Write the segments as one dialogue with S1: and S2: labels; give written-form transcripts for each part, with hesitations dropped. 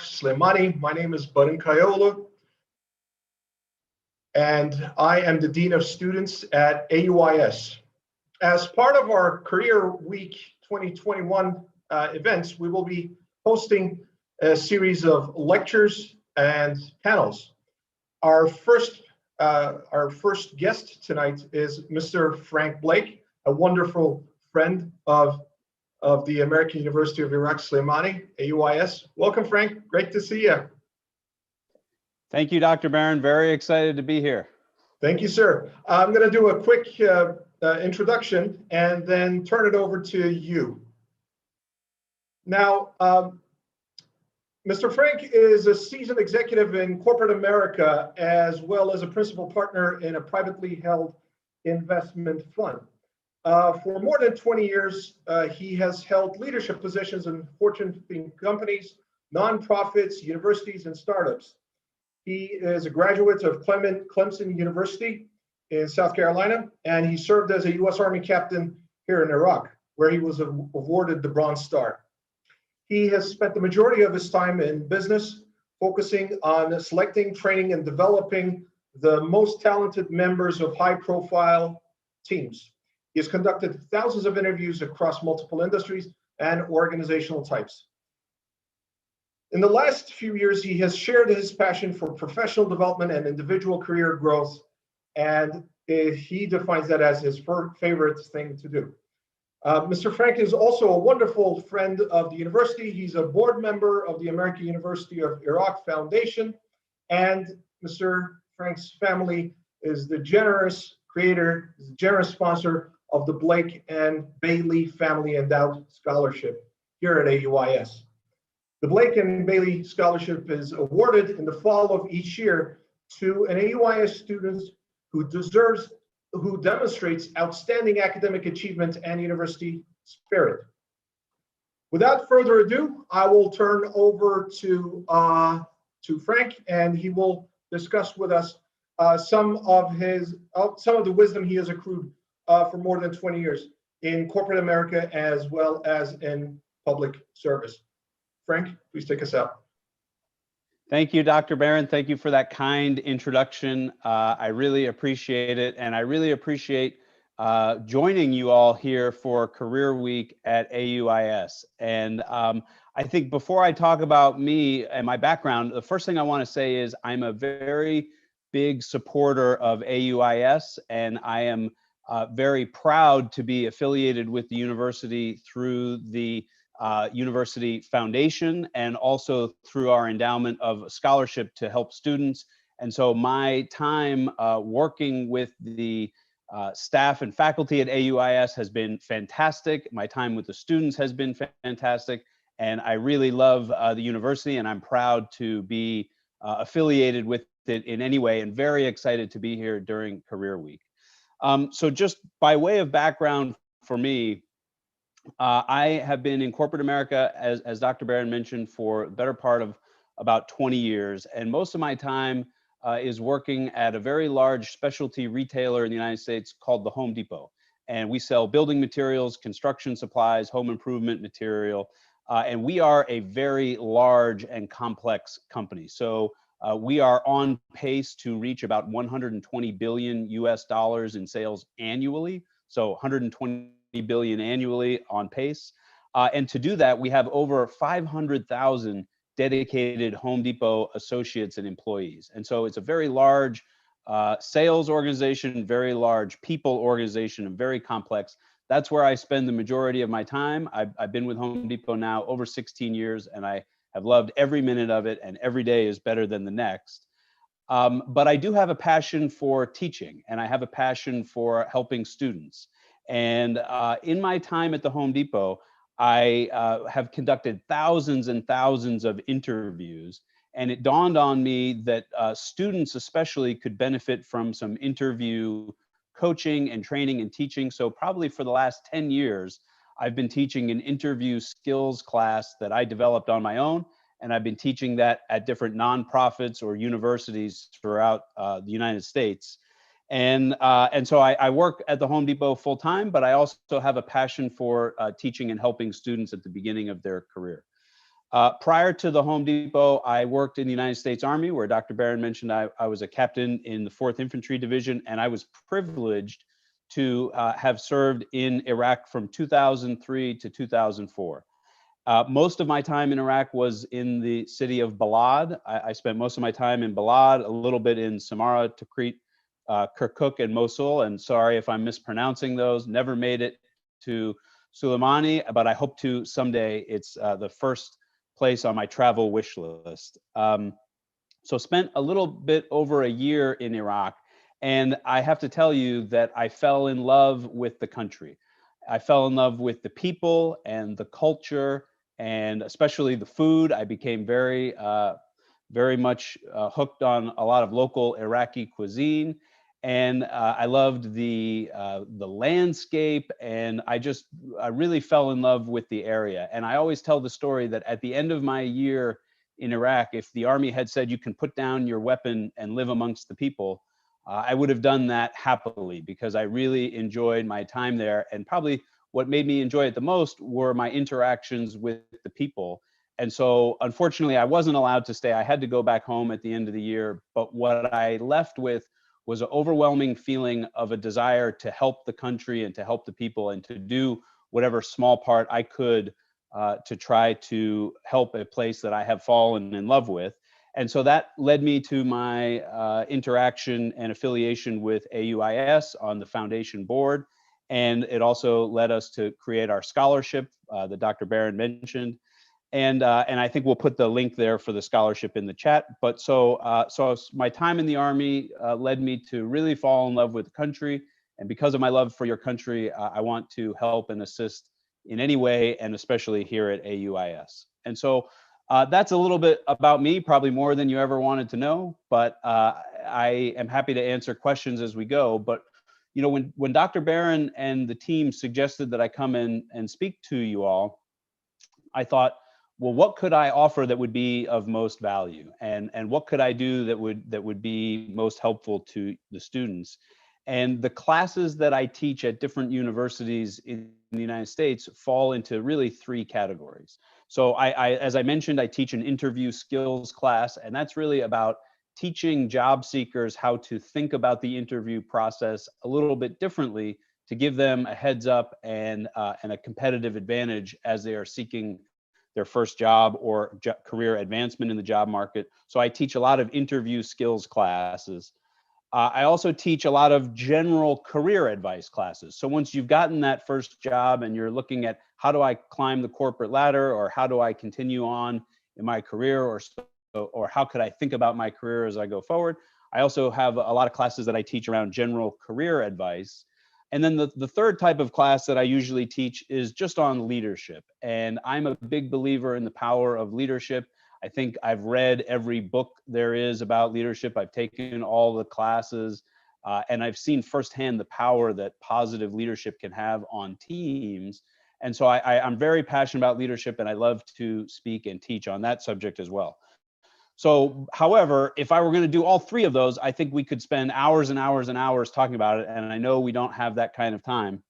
S1: Slimani. My name is Baran Kayola, and I am the Dean of Students at AUIS. As part of our Career Week 2021 events, we will be hosting a series of lectures and panels. Our first guest tonight is Mr. Frank Blake, a wonderful friend of the American University of Iraq Slimani, AUIS. Welcome, Frank. Great to see you.
S2: Thank you, Dr. Barron. Very excited to be here.
S1: Thank you, sir. I'm going to do a quick introduction and then turn it over to you. Now, Mr. Frank is a seasoned executive in corporate America, as well as a principal partner in a privately held investment fund. For more than 20 years, he has held leadership positions in Fortune 50 companies, nonprofits, universities, and startups. He is a graduate of Clemson University in South Carolina, and he served as a U.S. Army captain here in Iraq, where he was awarded the Bronze Star. He has spent the majority of his time in business, focusing on selecting, training, and developing the most talented members of high-profile teams. He has conducted thousands of interviews across multiple industries and organizational types. In the last few years, he has shared his passion for professional development and individual career growth, and he defines that as his favorite thing to do. Mr. Frank is also a wonderful friend of the university. He's a board member of the American University of Iraq Foundation, and Mr. Frank's family is the generous sponsor of the Blake and Bailey Family Endowed Scholarship here at AUIS. The Blake and Bailey Scholarship is awarded in the fall of each year to an AUIS student who demonstrates outstanding academic achievement and university spirit. Without further ado, I will turn over to Frank, and he will discuss with us some of the wisdom he has accrued for more than 20 years in corporate America as well as in public service. Frank, please take us out.
S2: Thank you, Dr. Barron. Thank you for that kind introduction. I really appreciate it, and I really appreciate joining you all here for Career Week at AUIS. And I think before I talk about me and my background, the first thing I want to say is I'm a very big supporter of AUIS, and I am very proud to be affiliated with the university through the University Foundation and also through our endowment of scholarship to help students. And so my time working with the staff and faculty at AUIS has been fantastic. My time with the students has been fantastic. And I really love the university, and I'm proud to be affiliated with it in any way, and very excited to be here during Career Week. So just by way of background for me, I have been in corporate America, as Dr. Barron mentioned, for the better part of about 20 years. And most of my time is working at a very large specialty retailer in the United States called the Home Depot. And we sell building materials, construction supplies, home improvement material. And we are a very large and complex company. So we are on pace to reach about 120 billion US dollars in sales annually. So 120 billion annually on pace. And to do that, we have over 500,000 dedicated Home Depot associates and employees. And so it's a very large sales organization, very large people organization, and very complex. That's where I spend the majority of my time. I've been with Home Depot now over 16 years, and I have loved every minute of it, and every day is better than the next. But I do have a passion for teaching, and I have a passion for helping students. And in my time at the Home Depot, I have conducted thousands and thousands of interviews, and it dawned on me that students especially could benefit from some interview coaching and training and teaching. So probably for the last 10 years, I've been teaching an interview skills class that I developed on my own, and I've been teaching that at different nonprofits or universities throughout the United States. And so I work at the Home Depot full time, but I also have a passion for teaching and helping students at the beginning of their career. Prior to the Home Depot, I worked in the United States Army, where Dr. Barron mentioned I was a captain in the 4th Infantry Division, and I was privileged to have served in Iraq from 2003 to 2004. Most of my time in Iraq was in the city of Balad. I spent most of my time in Balad, a little bit in Samarra, Tikrit, Kirkuk, and Mosul. And sorry if I'm mispronouncing those. Never made it to Suleimani, but I hope to someday. It's the first place on my travel wish list. So spent a little bit over a year in Iraq. And I have to tell you that I fell in love with the country. I fell in love with the people and the culture, and especially the food. I became very much hooked on a lot of local Iraqi cuisine, and I loved the landscape, and I really fell in love with the area. And I always tell the story that at the end of my year in Iraq, if the Army had said you can put down your weapon and live amongst the people, I would have done that happily, because I really enjoyed my time there. And probably what made me enjoy it the most were my interactions with the people. And so unfortunately, I wasn't allowed to stay. I had to go back home at the end of the year. But what I left with was an overwhelming feeling of a desire to help the country and to help the people, and to do whatever small part I could to try to help a place that I have fallen in love with. And so that led me to my interaction and affiliation with AUIS on the foundation board. And it also led us to create our scholarship that Dr. Barron mentioned. And I think we'll put the link there for the scholarship in the chat. But so my time in the Army led me to really fall in love with the country. And because of my love for your country, I want to help and assist in any way, and especially here at AUIS. And so that's a little bit about me, probably more than you ever wanted to know, but I am happy to answer questions as we go. But you know, when Dr. Barron and the team suggested that I come in and speak to you all, I thought, well, what could I offer that would be of most value, and what could I do that would be most helpful to the students? And the classes that I teach at different universities in the United States fall into really 3 categories. So as I mentioned, I teach an interview skills class, and that's really about teaching job seekers how to think about the interview process a little bit differently, to give them a heads up and a competitive advantage as they are seeking their first job or career advancement in the job market. So I teach a lot of interview skills classes. I also teach a lot of general career advice classes. So once you've gotten that first job and you're looking at how do I climb the corporate ladder, or how do I continue on in my career, or how could I think about my career as I go forward, I also have a lot of classes that I teach around general career advice. And then the third type of class that I usually teach is just on leadership. And I'm a big believer in the power of leadership. I think I've read every book there is about leadership. I've taken all the classes, and I've seen firsthand the power that positive leadership can have on teams. And so I'm very passionate about leadership, and I love to speak and teach on that subject as well. So, however, if I were going to do all 3 of those, I think we could spend hours and hours and hours talking about it. And I know we don't have that kind of time.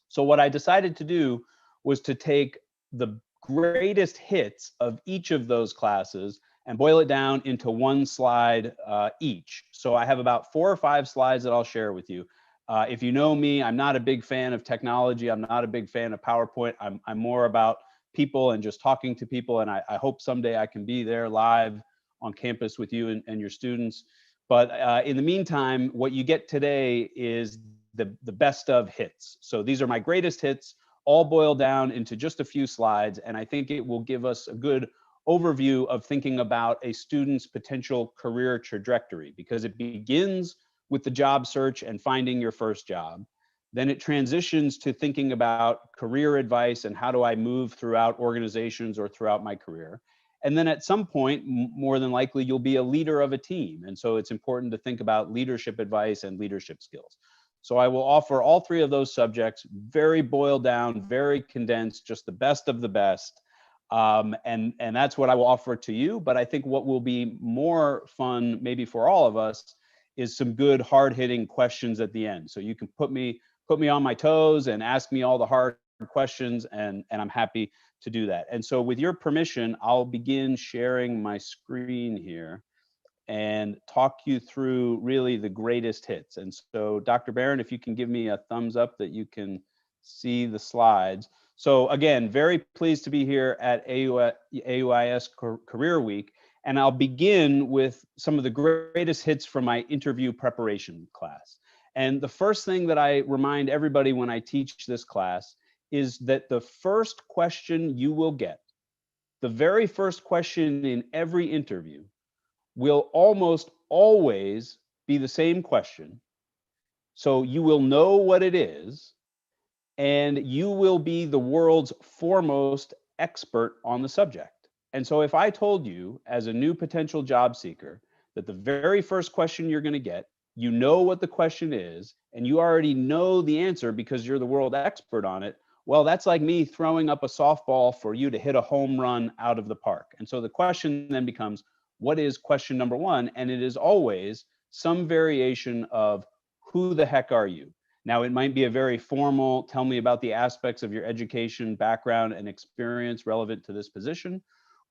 S2: So what I decided to do was to take the greatest hits of each of those classes and boil it down into 1 slide each. So I have about 4 or 5 slides that I'll share with you. If you know me, I'm not a big fan of technology. I'm not a big fan of PowerPoint. I'm more about people and just talking to people. And I hope someday I can be there live on campus with you and your students. But in the meantime, what you get today is the best of hits. So these are my greatest hits, all boiled down into just a few slides. And I think it will give us a good overview of thinking about a student's potential career trajectory, because it begins with the job search and finding your first job. Then it transitions to thinking about career advice and how do I move throughout organizations or throughout my career. And then at some point, more than likely, you'll be a leader of a team. And so it's important to think about leadership advice and leadership skills. So I will offer all 3 of those subjects, very boiled down, very condensed, just the best of the best. And that's what I will offer to you. But I think what will be more fun, maybe for all of us, is some good hard-hitting questions at the end. So you can put me on my toes and ask me all the hard questions, and I'm happy to do that. And so with your permission, I'll begin sharing my screen here and talk you through really the greatest hits. And so Dr. Barron, if you can give me a thumbs up that you can see the slides. So again, very pleased to be here at AUIS Career Week. And I'll begin with some of the greatest hits from my interview preparation class. And the first thing that I remind everybody when I teach this class is that the first question you will get, the very first question in every interview, will almost always be the same question. So you will know what it is, and you will be the world's foremost expert on the subject. And so if I told you as a new potential job seeker that the very first question you're going to get, you know what the question is, and you already know the answer because you're the world expert on it, well, that's like me throwing up a softball for you to hit a home run out of the park. And so the question then becomes, what is question number one? And it is always some variation of who the heck are you? Now, it might be a very formal, tell me about the aspects of your education, background, and experience relevant to this position.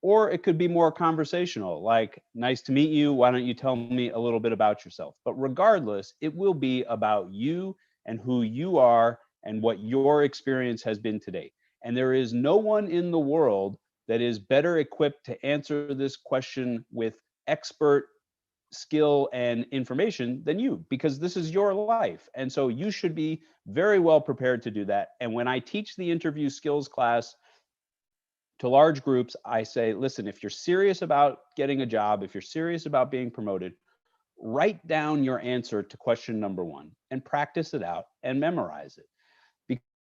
S2: Or it could be more conversational, like, nice to meet you. Why don't you tell me a little bit about yourself? But regardless, it will be about you and who you are and what your experience has been to date. And there is no one in the world that is better equipped to answer this question with expert skill and information than you, because this is your life. And so you should be very well prepared to do that. And when I teach the interview skills class to large groups, I say, listen, if you're serious about getting a job, if you're serious about being promoted, write down your answer to question number one and practice it out and memorize it.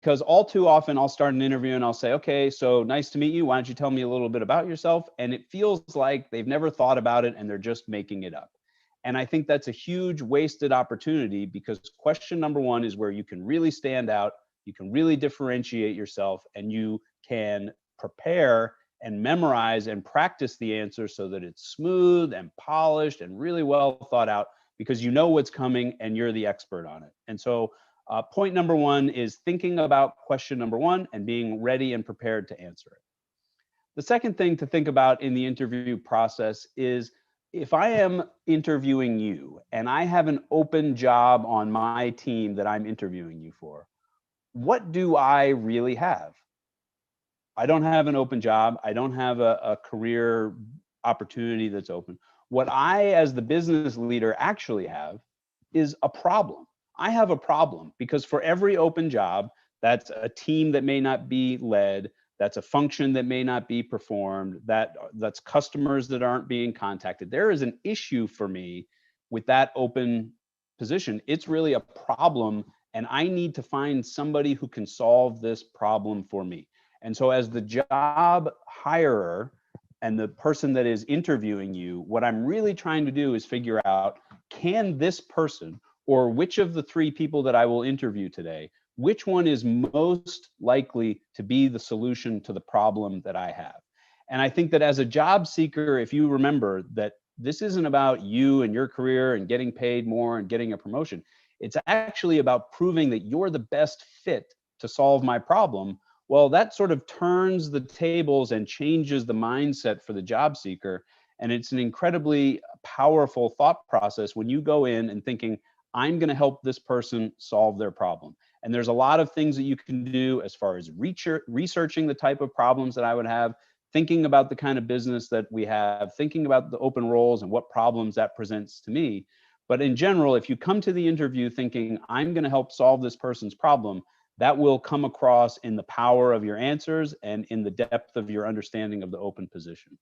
S2: Because all too often I'll start an interview and I'll say, okay, so nice to meet you. Why don't you tell me a little bit about yourself? And it feels like they've never thought about it and they're just making it up. And I think that's a huge wasted opportunity, because question number one is where you can really stand out, you can really differentiate yourself, and you can prepare and memorize and practice the answer so that it's smooth and polished and really well thought out, because you know what's coming and you're the expert on it. And so point number one is thinking about question number one and being ready and prepared to answer it. The second thing to think about in the interview process is, if I am interviewing you and I have an open job on my team that I'm interviewing you for, what do I really have? I don't have an open job. I don't have a career opportunity that's open. What I, as the business leader, actually have is a problem. I have a problem, because for every open job, that's a team that may not be led, that's a function that may not be performed, that's customers that aren't being contacted. There is an issue for me with that open position. It's really a problem, and I need to find somebody who can solve this problem for me. And so as the job hirer and the person that is interviewing you, what I'm really trying to do is figure out, can this person, or which of the three people that I will interview today, which one is most likely to be the solution to the problem that I have? And I think that as a job seeker, if you remember that this isn't about you and your career and getting paid more and getting a promotion, it's actually about proving that you're the best fit to solve my problem. Well, that sort of turns the tables and changes the mindset for the job seeker. And it's an incredibly powerful thought process when you go in and thinking, I'm going to help this person solve their problem. And there's a lot of things that you can do as far as researching the type of problems that I would have, thinking about the kind of business that we have, thinking about the open roles and what problems that presents to me. But in general, if you come to the interview thinking, I'm going to help solve this person's problem, that will come across in the power of your answers and in the depth of your understanding of the open position.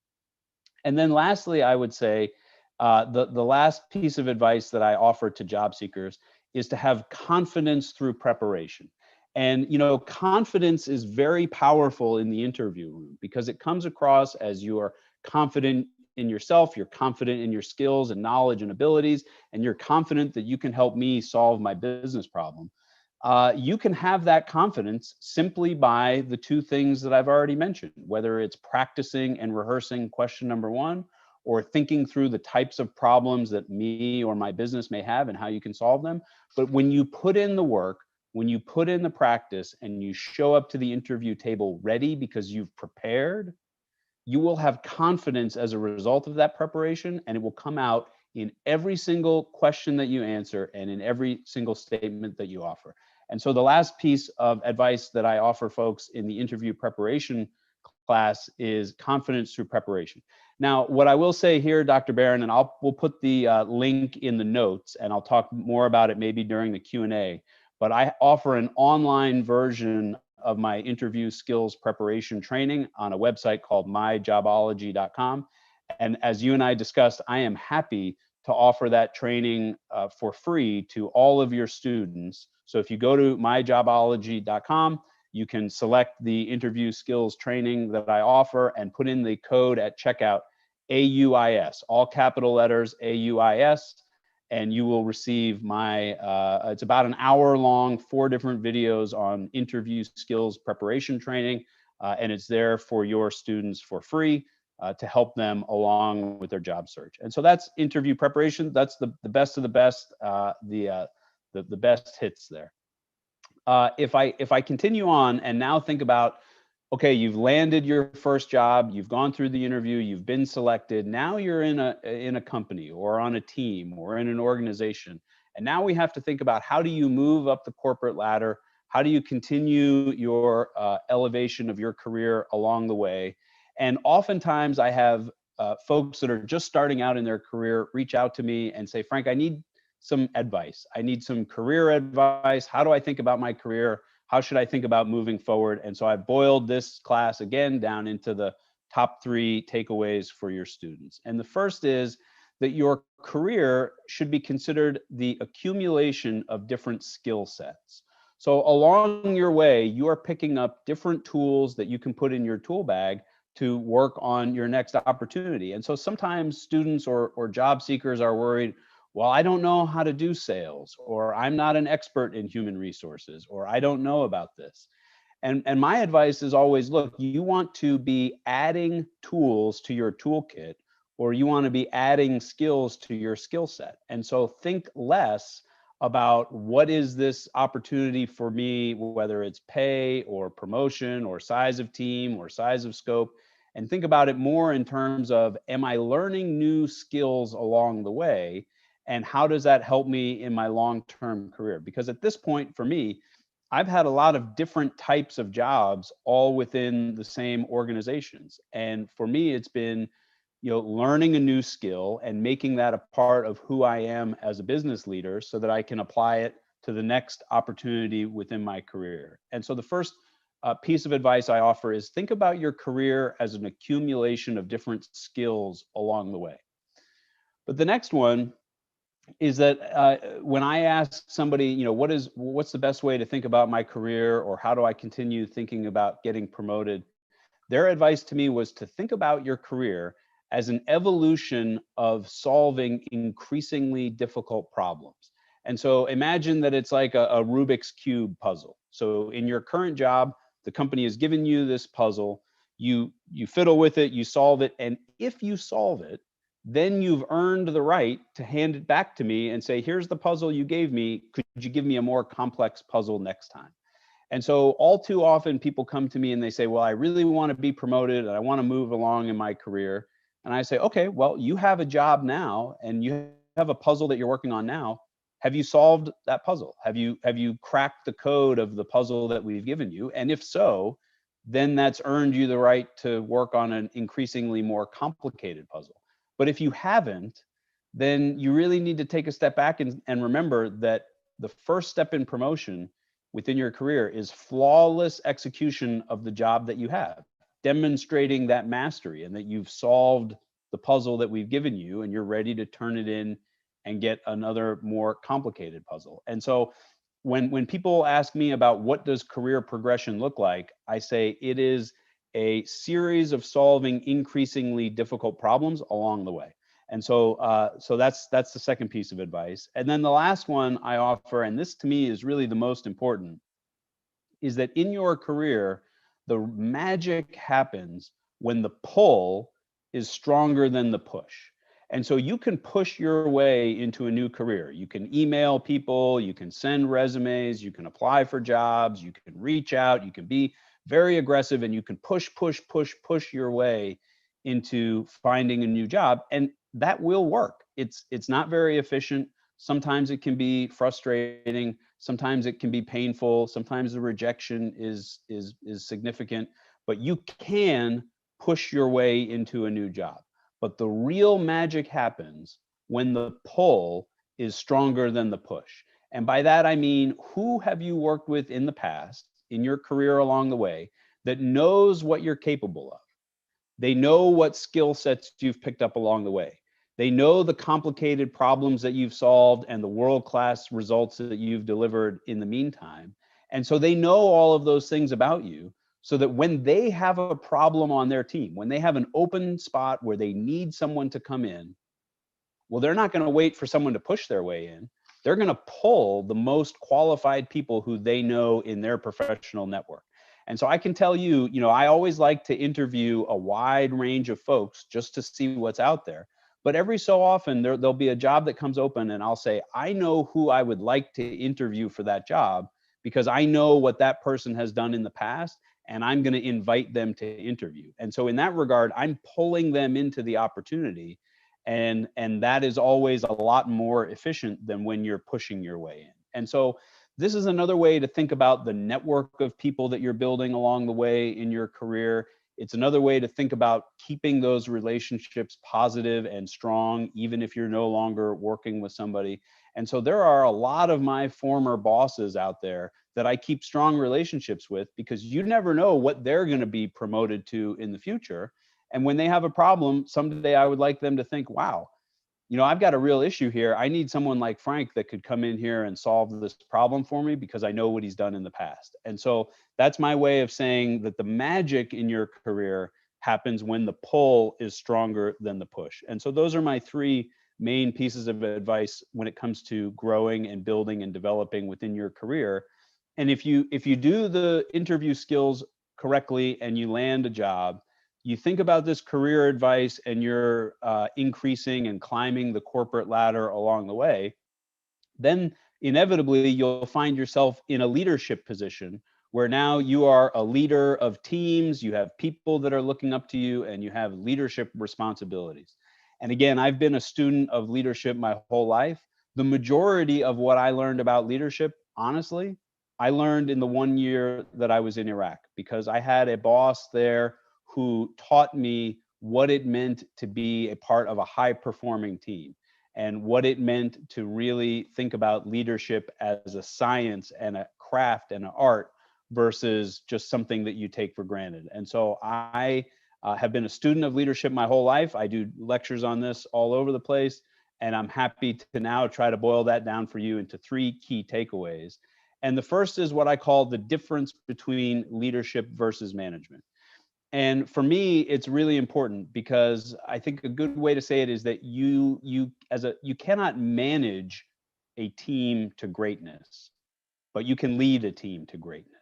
S2: And then lastly, I would say, the last piece of advice that I offer to job seekers is to have confidence through preparation. And, confidence is very powerful in the interview room, because it comes across as you are confident in yourself, you're confident in your skills and knowledge and abilities, and you're confident that you can help me solve my business problem. You can have that confidence simply by the two things that I've already mentioned, whether it's practicing and rehearsing question number one, or thinking through the types of problems that me or my business may have and how you can solve them. But when you put in the work, when you put in the practice and you show up to the interview table ready because you've prepared, you will have confidence as a result of that preparation, and it will come out in every single question that you answer and in every single statement that you offer. And so the last piece of advice that I offer folks in the interview preparation class is confidence through preparation. Now, what I will say here, Dr. Barron, and we'll put the link in the notes, and I'll talk more about it maybe during the Q&A, but I offer an online version of my interview skills preparation training on a website called myjobology.com. And as you and I discussed, I am happy to offer that training for free to all of your students. So if you go to myjobology.com, you can select the interview skills training that I offer and put in the code at checkout, AUIS, all capital letters, AUIS, and you will receive my, it's about an hour long, 4 different videos on interview skills preparation training, and it's there for your students for free to help them along with their job search. And so that's interview preparation. That's the best of the best, the best hits there. If I continue on and now think about, okay, you've landed your first job, you've gone through the interview, you've been selected. Now you're in a company or on a team or in an organization. And now we have to think about, how do you move up the corporate ladder? How do you continue your elevation of your career along the way? And oftentimes I have folks that are just starting out in their career reach out to me and say, Frank, I need some advice. I need some career advice. How do I think about my career? How should I think about moving forward? And so I boiled this class again down into the top 3 takeaways for your students. And the first is that your career should be considered the accumulation of different skill sets. So along your way, you are picking up different tools that you can put in your tool bag to work on your next opportunity. And so sometimes students or job seekers are worried, well, I don't know how to do sales, or I'm not an expert in human resources, or I don't know about this. And my advice is always, look, you want to be adding tools to your toolkit, or you want to be adding skills to your skill set. And so think less about what is this opportunity for me, whether it's pay or promotion or size of team or size of scope, and think about it more in terms of, am I learning new skills along the way? And how does that help me in my long-term career? Because at this point, for me, I've had a lot of different types of jobs all within the same organizations. And for me, it's been, learning a new skill and making that a part of who I am as a business leader so that I can apply it to the next opportunity within my career. And so the first piece of advice I offer is, think about your career as an accumulation of different skills along the way. But the next one is that when I ask somebody, what's the best way to think about my career, or how do I continue thinking about getting promoted? Their advice to me was to think about your career as an evolution of solving increasingly difficult problems. And so imagine that it's like a Rubik's Cube puzzle. So in your current job, the company has given you this puzzle, you fiddle with it, you solve it, and if you solve it, then you've earned the right to hand it back to me and say, here's the puzzle you gave me. Could you give me a more complex puzzle next time? And so all too often people come to me and they say, well, I really want to be promoted and I want to move along in my career. And I say, okay, well, you have a job now and you have a puzzle that you're working on now. Have you solved that puzzle? Have you cracked the code of the puzzle that we've given you? And if so, then that's earned you the right to work on an increasingly more complicated puzzle. But if you haven't, then you really need to take a step back and remember that the first step in promotion within your career is flawless execution of the job that you have, demonstrating that mastery and that you've solved the puzzle that we've given you and you're ready to turn it in and get another more complicated puzzle. And so when people ask me about what does career progression look like, I say it is a series of solving increasingly difficult problems along the way. And so that's the second piece of advice. And then the last one I offer, and this to me is really the most important, is that in your career, the magic happens when the pull is stronger than the push. And so you can push your way into a new career. You can email people, you can send resumes, you can apply for jobs, you can reach out, you can be very aggressive, and you can push your way into finding a new job. And that will work. It's not very efficient. Sometimes it can be frustrating. Sometimes it can be painful. Sometimes the rejection is significant, but you can push your way into a new job. But the real magic happens when the pull is stronger than the push. And by that, I mean, who have you worked with in the past, in your career along the way, that knows what you're capable of? They know what skill sets you've picked up along the way. They know the complicated problems that you've solved and the world-class results that you've delivered in the meantime. And so they know all of those things about you, so that when they have a problem on their team, when they have an open spot where they need someone to come in, well, they're not going to wait for someone to push their way in. They're going to pull the most qualified people who they know in their professional network. And so I can tell you, I always like to interview a wide range of folks just to see what's out there. But every so often there'll be a job that comes open and I'll say, I know who I would like to interview for that job because I know what that person has done in the past, and I'm going to invite them to interview. And so in that regard, I'm pulling them into the opportunity. And that is always a lot more efficient than when you're pushing your way in. And so this is another way to think about the network of people that you're building along the way in your career. It's another way to think about keeping those relationships positive and strong, even if you're no longer working with somebody. And so there are a lot of my former bosses out there that I keep strong relationships with, because you never know what they're going to be promoted to in the future. And when they have a problem, someday I would like them to think, wow, I've got a real issue here. I need someone like Frank that could come in here and solve this problem for me because I know what he's done in the past. And so that's my way of saying that the magic in your career happens when the pull is stronger than the push. And so those are my three main pieces of advice when it comes to growing and building and developing within your career. And if you do the interview skills correctly and you land a job, you think about this career advice and you're increasing and climbing the corporate ladder along the way, then inevitably you'll find yourself in a leadership position where now you are a leader of teams, you have people that are looking up to you, and you have leadership responsibilities. And again, I've been a student of leadership my whole life. The majority of what I learned about leadership, honestly, I learned in the 1 year that I was in Iraq, because I had a boss there who taught me what it meant to be a part of a high-performing team and what it meant to really think about leadership as a science and a craft and an art versus just something that you take for granted. And so I have been a student of leadership my whole life. I do lectures on this all over the place, and I'm happy to now try to boil that down for you into three key takeaways. And the first is what I call the difference between leadership versus management. And for me, it's really important, because I think a good way to say it is that you cannot manage a team to greatness, but you can lead a team to greatness.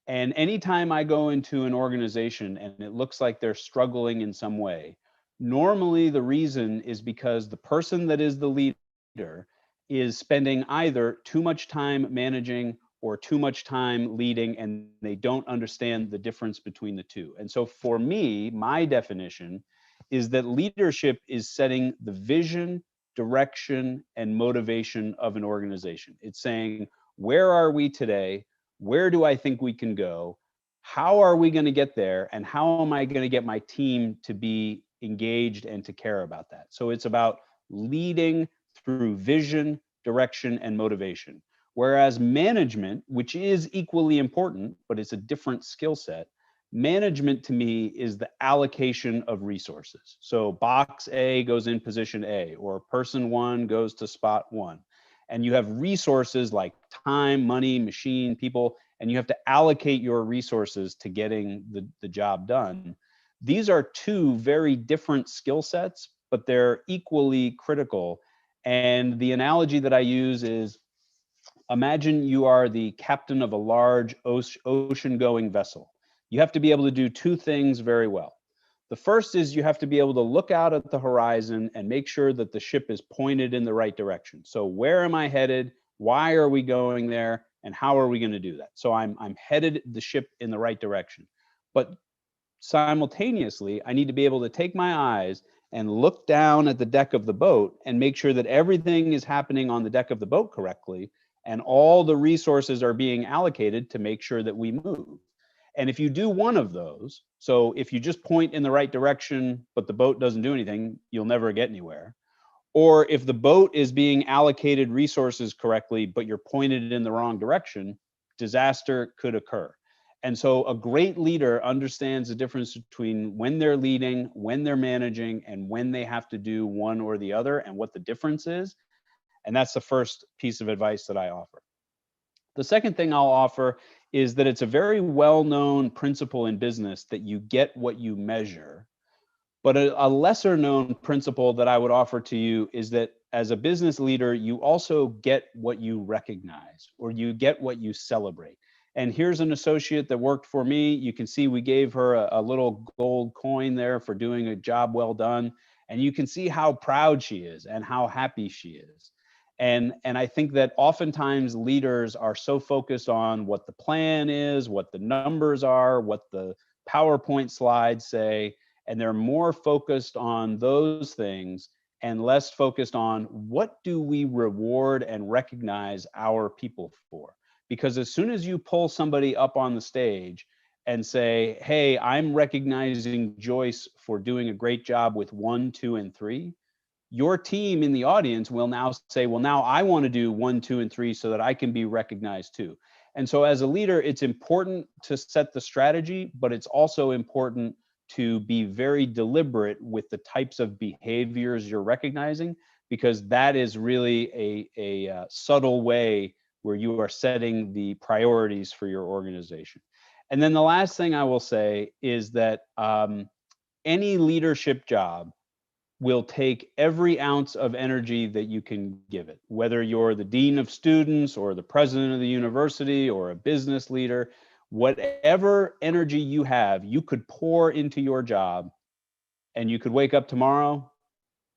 S2: And anytime I go into an organization and it looks like they're struggling in some way, normally the reason is because the person that is the leader is spending either too much time managing or too much time leading, and they don't understand the difference between the two. And so for me, my definition is that leadership is setting the vision, direction, and motivation of an organization. It's saying, where are we today? Where do I think we can go? How are we going to get there? And how am I going to get my team to be engaged and to care about that? So it's about leading through vision, direction, and motivation. Whereas management, which is equally important, but it's a different skill set, management to me is the allocation of resources. So box A goes in position A, or person one goes to spot one. And you have resources like time, money, machine, people, and you have to allocate your resources to getting the job done. These are two very different skill sets, but they're equally critical. And the analogy that I use is, imagine you are the captain of a large ocean-going vessel. You have to be able to do two things very well. The first is you have to be able to look out at the horizon and make sure that the ship is pointed in the right direction. So where am I headed? Why are we going there? And how are we going to do that? So I'm headed the ship in the right direction. But simultaneously, I need to be able to take my eyes and look down at the deck of the boat and make sure that everything is happening on the deck of the boat correctly and all the resources are being allocated to make sure that we move. And if you do one of those, so if you just point in the right direction, but the boat doesn't do anything, you'll never get anywhere. Or if the boat is being allocated resources correctly, but you're pointed in the wrong direction, disaster could occur. And so a great leader understands the difference between when they're leading, when they're managing, and when they have to do one or the other and what the difference is. And that's the first piece of advice that I offer. The second thing I'll offer is that it's a very well-known principle in business that you get what you measure. But a lesser known principle that I would offer to you is that as a business leader, you also get what you recognize or you get what you celebrate. And here's an associate that worked for me. You can see we gave her a little gold coin there for doing a job well done. And you can see how proud she is and how happy she is. And I think that oftentimes leaders are so focused on what the plan is, what the numbers are, what the PowerPoint slides say, and they're more focused on those things and less focused on what do we reward and recognize our people for. Because as soon as you pull somebody up on the stage and say, hey, I'm recognizing Joyce for doing a great job with 1, 2, and 3, your team in the audience will now say, well, now I want to do 1, 2, and 3 so that I can be recognized too. And so as a leader, it's important to set the strategy, but it's also important to be very deliberate with the types of behaviors you're recognizing, because that is really a subtle way where you are setting the priorities for your organization. And then the last thing I will say is that any leadership job will take every ounce of energy that you can give it, whether you're the dean of students or the president of the university or a business leader. Whatever energy you have, you could pour into your job, and you could wake up tomorrow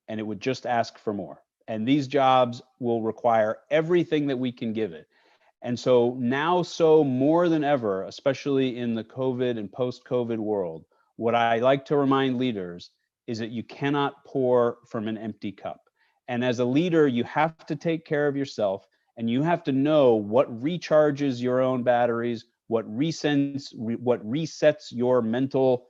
S2: and it would just ask for more. And these jobs will require everything that we can give it. And so now, so more than ever, especially in the COVID and post-COVID world, what I like to remind leaders is that you cannot pour from an empty cup. And as a leader, you have to take care of yourself, and you have to know what recharges your own batteries, what resets your mental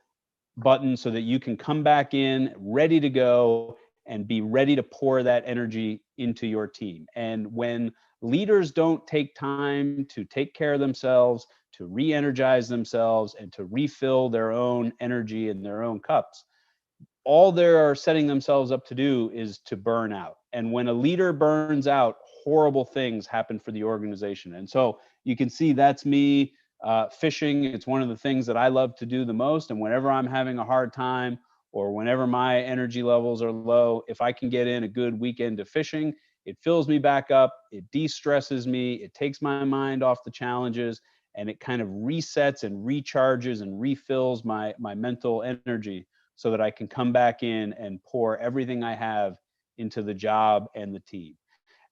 S2: button so that you can come back in ready to go and be ready to pour that energy into your team. And when leaders don't take time to take care of themselves, to re-energize themselves, and to refill their own energy in their own cups, all they're setting themselves up to do is to burn out. And when a leader burns out, horrible things happen for the organization. And so you can see that's me fishing. It's one of the things that I love to do the most. And whenever I'm having a hard time or whenever my energy levels are low, if I can get in a good weekend of fishing, it fills me back up. It de-stresses me. It takes my mind off the challenges, and it kind of resets and recharges and refills my mental energy, so that I can come back in and pour everything I have into the job and the team.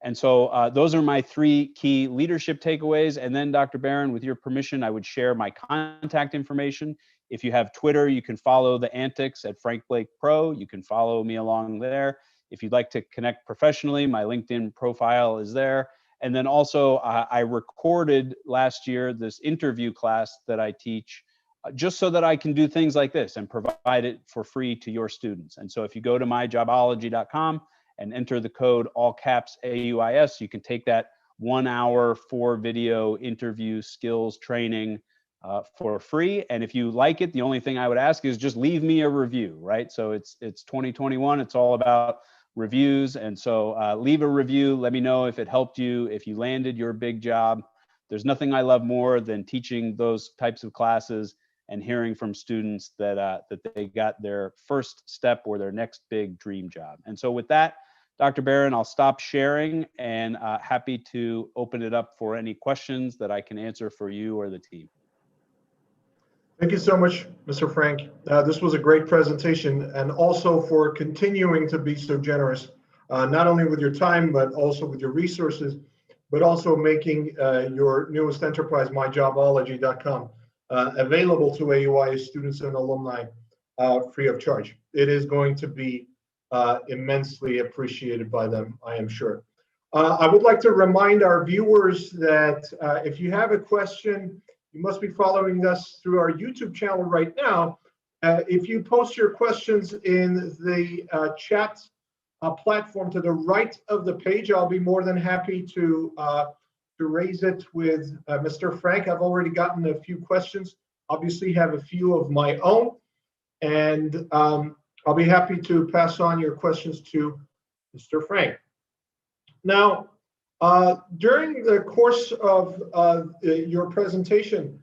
S2: And so those are my 3 key leadership takeaways. And then, Dr. Barron, with your permission, I would share my contact information. If you have Twitter, you can follow the antics at Frank Blake Pro. You can follow me along there. If you'd like to connect professionally, my LinkedIn profile is there. And then also, I recorded last year this interview class that I teach, just so that I can do things like this and provide it for free to your students. And so if you go to myjobology.com and enter the code all caps AUIS, you can take that 1 hour 4 video interview skills training for free. And if you like it, the only thing I would ask is just leave me a review, right? So it's 2021, it's all about reviews. And so leave a review, let me know if it helped you, if you landed your big job. There's nothing I love more than teaching those types of classes and hearing from students that they got their first step or their next big dream job. And so with that, Dr. Barron, I'll stop sharing and happy to open it up for any questions that I can answer for you or the team.
S1: Thank you so much, Mr. Frank. This was a great presentation, and also for continuing to be so generous, not only with your time, but also with your resources, but also making your newest enterprise, myjobology.com, available to AUIS students and alumni free of charge. It is going to be immensely appreciated by them, I am sure. I would like to remind our viewers that if you have a question, you must be following us through our YouTube channel right now. If you post your questions in the chat platform to the right of the page, I'll be more than happy to raise it with Mr. Frank. I've already gotten a few questions, obviously have a few of my own, and I'll be happy to pass on your questions to Mr. Frank. Now, during the course of your presentation,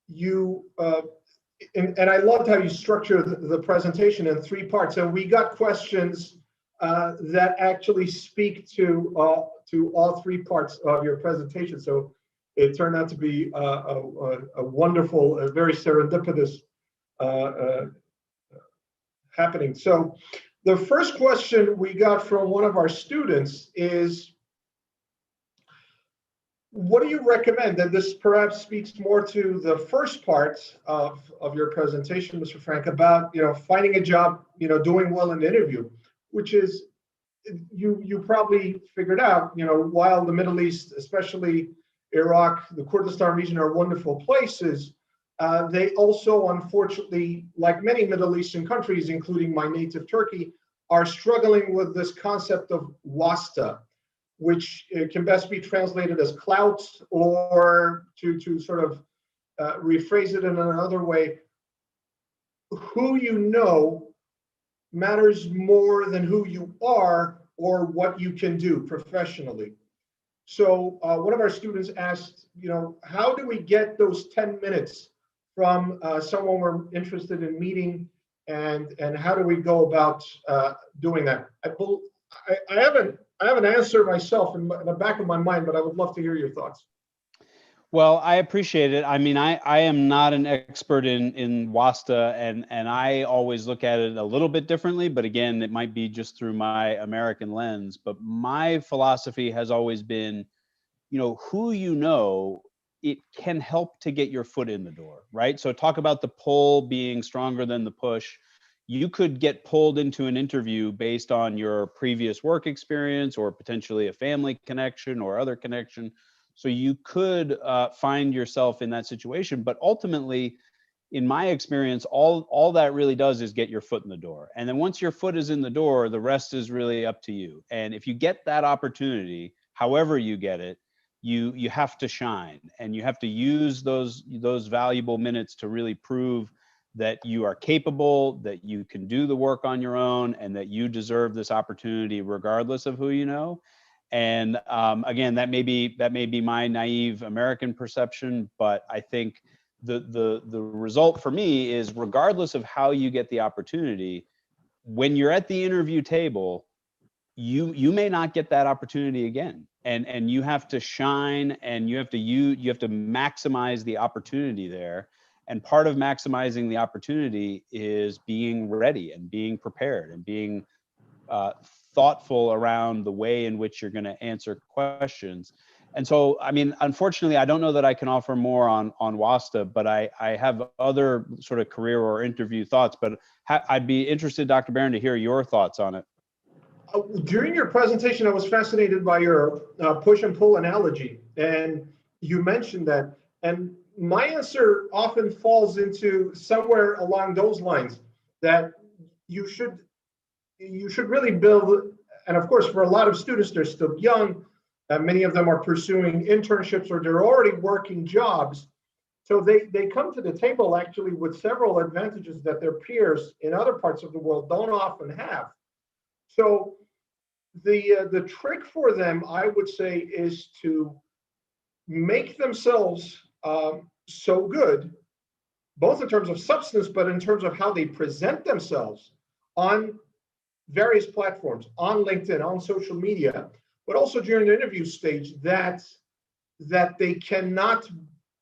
S1: you and I loved how you structured the presentation in three parts. And we got questions that actually speak to all three parts of your presentation. So it turned out to be a wonderful, a very serendipitous happening. So the first question we got from one of our students is, what do you recommend? And this perhaps speaks more to the first part of your presentation, Mr. Frank, about finding a job, doing well in the interview, which is you probably figured out, while the Middle East, especially Iraq, the Kurdistan region, are wonderful places, they also, unfortunately, like many Middle Eastern countries, including my native Turkey, are struggling with this concept of wasta, which can best be translated as clout, or to sort of rephrase it in another way, who you know matters more than who you are or what you can do professionally. So one of our students asked, how do we get those 10 minutes from someone we're interested in meeting, and how do we go about doing that? I have an answer myself in the back of my mind, but I would love to hear your thoughts.
S2: Well, I appreciate it. I mean, I am not an expert in WASTA, and I always look at it a little bit differently, but again, it might be just through my American lens. But my philosophy has always been, who it can help to get your foot in the door, right? So talk about the pull being stronger than the push. You could get pulled into an interview based on your previous work experience, or potentially a family connection or other connection. So you could find yourself in that situation, but ultimately, in my experience, all that really does is get your foot in the door. And then once your foot is in the door, the rest is really up to you. And if you get that opportunity, however you get it, you have to shine, and you have to use those valuable minutes to really prove that you are capable, that you can do the work on your own, and that you deserve this opportunity regardless of who you know. And again, that may be my naive American perception, but I think the result for me is, regardless of how you get the opportunity, when you're at the interview table, you may not get that opportunity again, and you have to shine, and you have to maximize the opportunity there. And part of maximizing the opportunity is being ready and being prepared and being thoughtful around the way in which you're going to answer questions. And so, I mean, unfortunately, I don't know that I can offer more on WASTA, but I have other sort of career or interview thoughts. But I'd be interested, Dr. Barron, to hear your thoughts on it.
S1: During your presentation, I was fascinated by your push and pull analogy, and you mentioned that. And my answer often falls into somewhere along those lines, that you should really build. And of course, for a lot of students, they're still young. Many of them are pursuing internships, or they're already working jobs. So they come to the table actually with several advantages that their peers in other parts of the world don't often have. So the trick for them, I would say, is to make themselves so good, both in terms of substance, but in terms of how they present themselves on various platforms, on LinkedIn, on social media, but also during the interview stage, that they cannot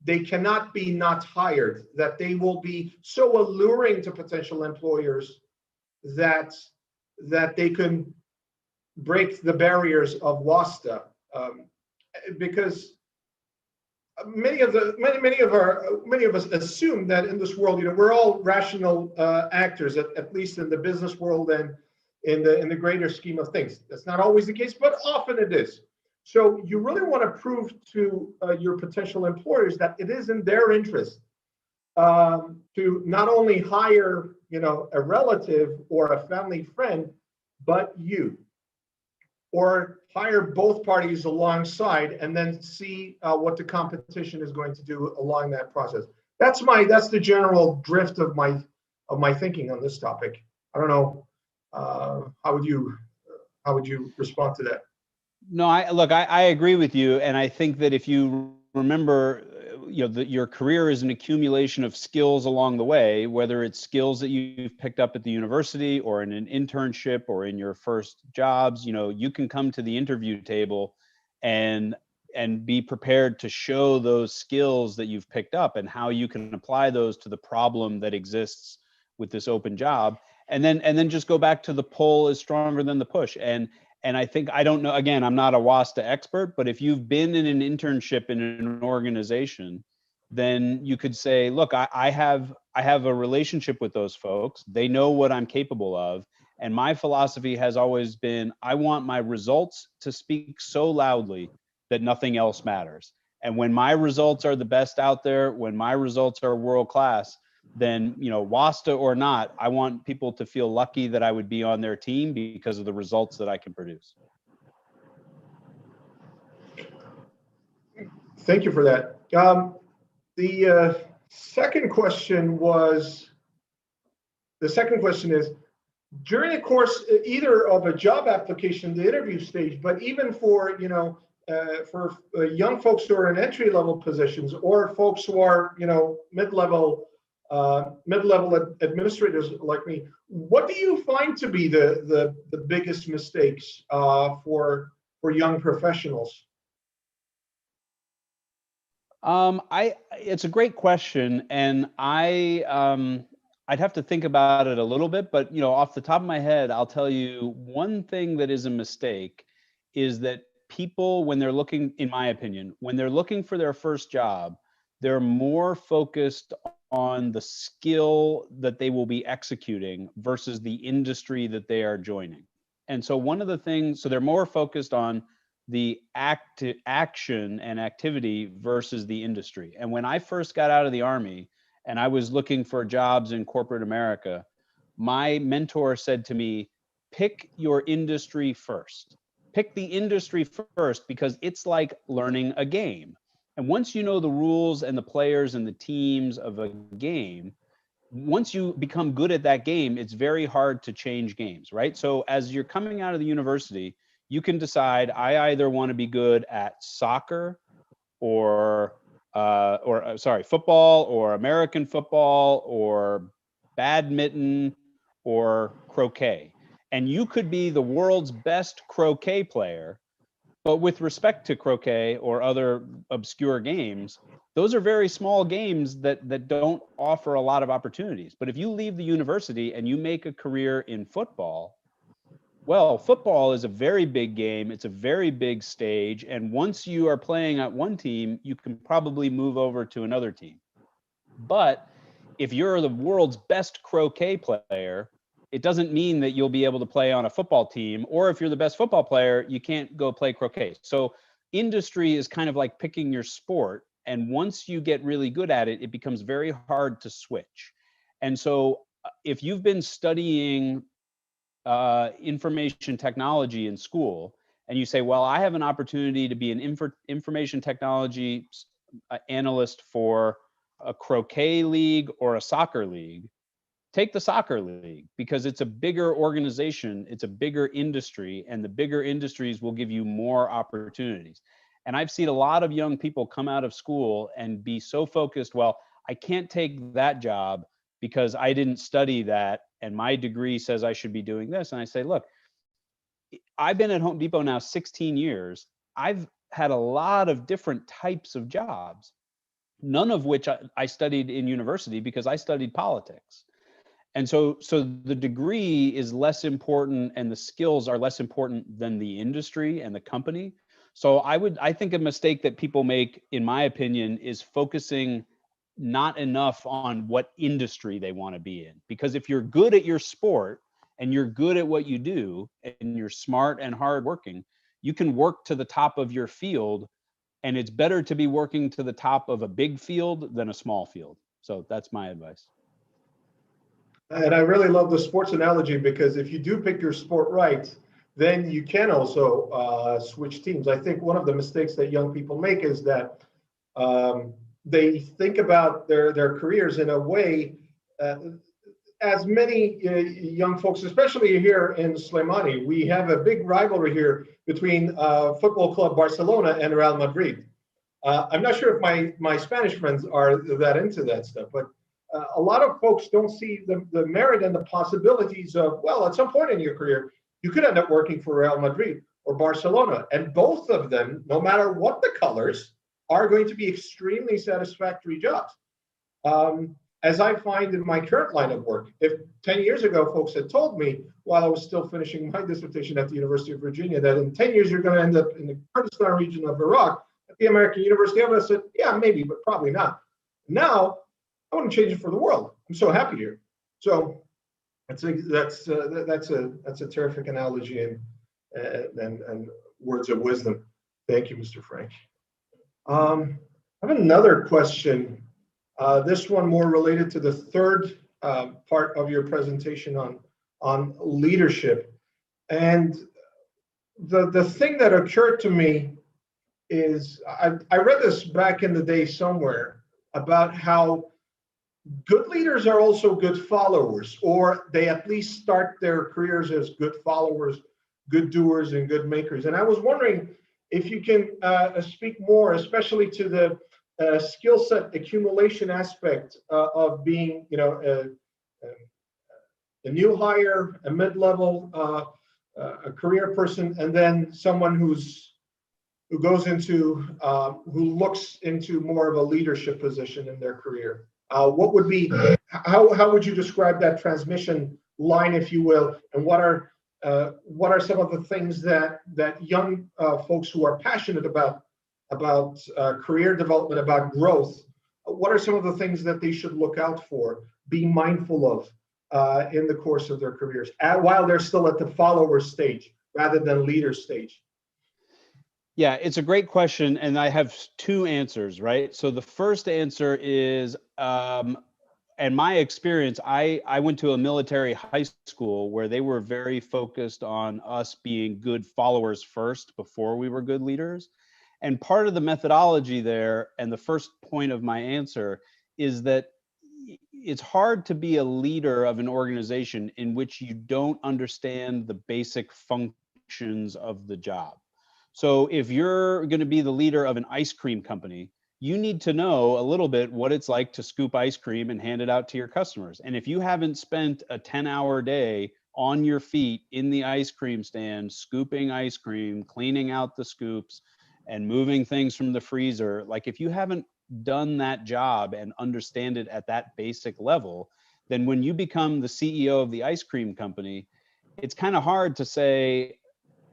S1: they cannot be not hired, that they will be so alluring to potential employers that they can break the barriers of WASTA, because many of us assume that in this world, we're all rational actors, at least in the business world and in the greater scheme of things. That's not always the case, but often it is. So you really want to prove to your potential employers that it is in their interest to not only hire, a relative or a family friend, but you, or hire both parties alongside and then see what the competition is going to do along that process. That's the general drift of my thinking on this topic. I don't know, how would you respond to that?
S2: No, I agree with you. And I think that if you remember, your career is an accumulation of skills along the way, whether it's skills that you've picked up at the university or in an internship or in your first jobs. You can come to the interview table and be prepared to show those skills that you've picked up and how you can apply those to the problem that exists with this open job. And then just go back to the pull is stronger than the push. And I think, I don't know, again, I'm not a WASTA expert, but if you've been in an internship in an organization, then you could say, look, I have a relationship with those folks. They know what I'm capable of. And my philosophy has always been, I want my results to speak so loudly that nothing else matters. And when my results are the best out there, when my results are world class, then, WASTA or not, I want people to feel lucky that I would be on their team because of the results that I can produce.
S1: Thank you for that. The second question is, during the course either of a job application, the interview stage, but even for young folks who are in entry level positions, or folks who are mid-level administrators like me, what do you find to be the biggest mistakes for young professionals?
S2: It's a great question, and I'd have to think about it a little bit, but off the top of my head, I'll tell you one thing that is a mistake is that people, when they're looking, in my opinion, when they're looking for their first job, they're more focused on the skill that they will be executing versus the industry that they are joining. And so one of the things, so they're more focused on the action and activity versus the industry. And when I first got out of the Army and I was looking for jobs in corporate America, my mentor said to me, pick your industry first. Pick the industry first, because it's like learning a game. And once you know the rules and the players and the teams of a game, once you become good at that game, it's very hard to change games, right? So as you're coming out of the university, you can decide, I either want to be good at soccer or football or American football or badminton or croquet. And you could be the world's best croquet player, but with respect to croquet or other obscure games, those are very small games that don't offer a lot of opportunities. But if you leave the university and you make a career in football, well, football is a very big game. It's a very big stage. And once you are playing at one team, you can probably move over to another team. But if you're the world's best croquet player, it doesn't mean that you'll be able to play on a football team. Or if you're the best football player, you can't go play croquet. So industry is kind of like picking your sport. And once you get really good at it, it becomes very hard to switch. And so if you've been studying information technology in school, and you say, well, I have an opportunity to be an information technology analyst for a croquet league or a soccer league, take the soccer league, because it's a bigger organization, it's a bigger industry, and the bigger industries will give you more opportunities. And I've seen a lot of young people come out of school and be so focused, well, I can't take that job because I didn't study that, and my degree says I should be doing this. And I say, look, I've been at Home Depot now 16 years. I've had a lot of different types of jobs. none of which I studied in university because I studied politics. And so the degree is less important and the skills are less important than the industry and the company. So I think a mistake that people make, in my opinion, is focusing not enough on what industry they want to be in. Because if you're good at your sport and you're good at what you do and you're smart and hardworking, you can work to the top of your field. And it's better to be working to the top of a big field than a small field. So that's my advice.
S1: And I really love the sports analogy, because if you do pick your sport right, then you can also switch teams. I think one of the mistakes that young people make is that they think about their careers in a way, as many young folks, especially here in Slimani, we have a big rivalry here between football club Barcelona and Real Madrid. I'm not sure if my Spanish friends are that into that stuff, but a lot of folks don't see the merit and the possibilities of, well, at some point in your career, you could end up working for Real Madrid or Barcelona. And both of them, no matter what the colors, are going to be extremely satisfactory jobs. As I find in my current line of work, if 10 years ago folks had told me while I was still finishing my dissertation at the University of Virginia that in 10 years you're going to end up in the Kurdistan region of Iraq at the American University, I would have said, yeah, maybe, but probably not. Now, I wouldn't change it for the world. I'm so happy here. So that's a terrific analogy and words of wisdom. Thank you, Mr. Frank. I have another question. This one more related to the third part of your presentation on leadership. And the thing that occurred to me is I read this back in the day somewhere about how good leaders are also good followers, or they at least start their careers as good followers, good doers, and good makers. And I was wondering if you can speak more, especially to the skill set accumulation aspect of being, a new hire, a mid-level, a career person, and then someone who goes into, who looks into more of a leadership position in their career. What would be, how would you describe that transmission line, if you will, and what are some of the things that young folks who are passionate about career development, about growth, what are some of the things that they should look out for, be mindful of in the course of their careers, while they're still at the follower stage rather than leader stage?
S2: Yeah, it's a great question, and I have two answers, right? So the first answer is, and my experience, I went to a military high school where they were very focused on us being good followers first before we were good leaders. And part of the methodology there, and the first point of my answer, is that it's hard to be a leader of an organization in which you don't understand the basic functions of the job. So if you're going to be the leader of an ice cream company, you need to know a little bit what it's like to scoop ice cream and hand it out to your customers. And if you haven't spent a 10-hour day on your feet in the ice cream stand, scooping ice cream, cleaning out the scoops, and moving things from the freezer, like if you haven't done that job and understand it at that basic level, then when you become the CEO of the ice cream company, it's kind of hard to say,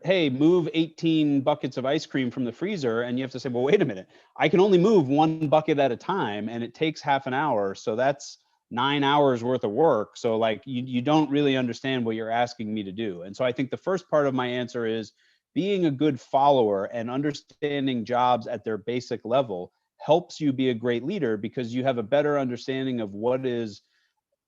S2: hey, move 18 buckets of ice cream from the freezer. And you have to say, well, wait a minute, I can only move one bucket at a time and it takes half an hour. So that's 9 hours worth of work. So like you don't really understand what you're asking me to do. And so I think the first part of my answer is being a good follower and understanding jobs at their basic level helps you be a great leader, because you have a better understanding of what is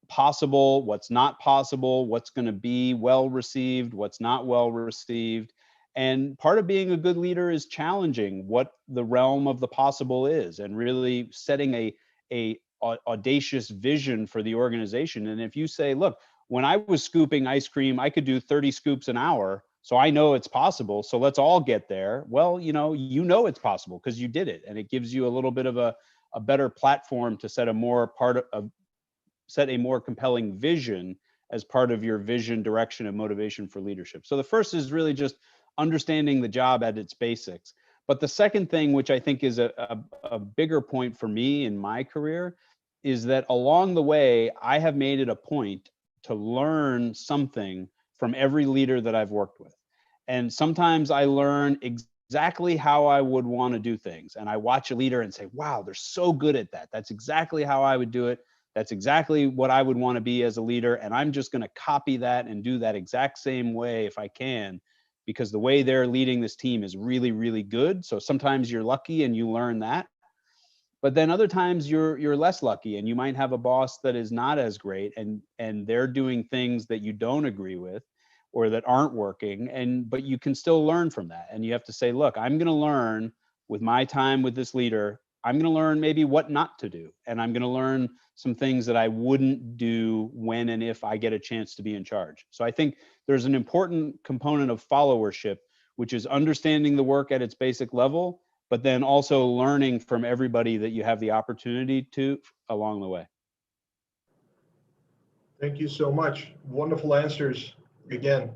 S2: possible, what's not possible, what's going to be well received, what's not well received. And part of being a good leader is challenging what the realm of the possible is and really setting a audacious vision for the organization. And if you say, look, when I was scooping ice cream, I could do 30 scoops an hour. So I know it's possible. So let's all get there. Well, you know it's possible because you did it. And it gives you a little bit of a better platform to set a more compelling vision as part of your vision, direction, and motivation for leadership. So the first is really just understanding the job at its basics. But the second thing, which I think is a bigger point for me in my career, is that along the way, I have made it a point to learn something from every leader that I've worked with. And sometimes I learn exactly how I would want to do things. And I watch a leader and say, wow, they're so good at that. That's exactly how I would do it. That's exactly what I would want to be as a leader. And I'm just going to copy that and do that exact same way if I can, because the way they're leading this team is really, really good. So sometimes you're lucky and you learn that. But then other times you're less lucky, and you might have a boss that is not as great, and they're doing things that you don't agree with or that aren't working, but you can still learn from that. And you have to say, look, I'm going to learn with my time with this leader. I'm going to learn maybe what not to do, and I'm going to learn some things that I wouldn't do when and if I get a chance to be in charge. So I think there's an important component of followership, which is understanding the work at its basic level, but then also learning from everybody that you have the opportunity to along the way.
S1: Thank you so much. Wonderful answers again.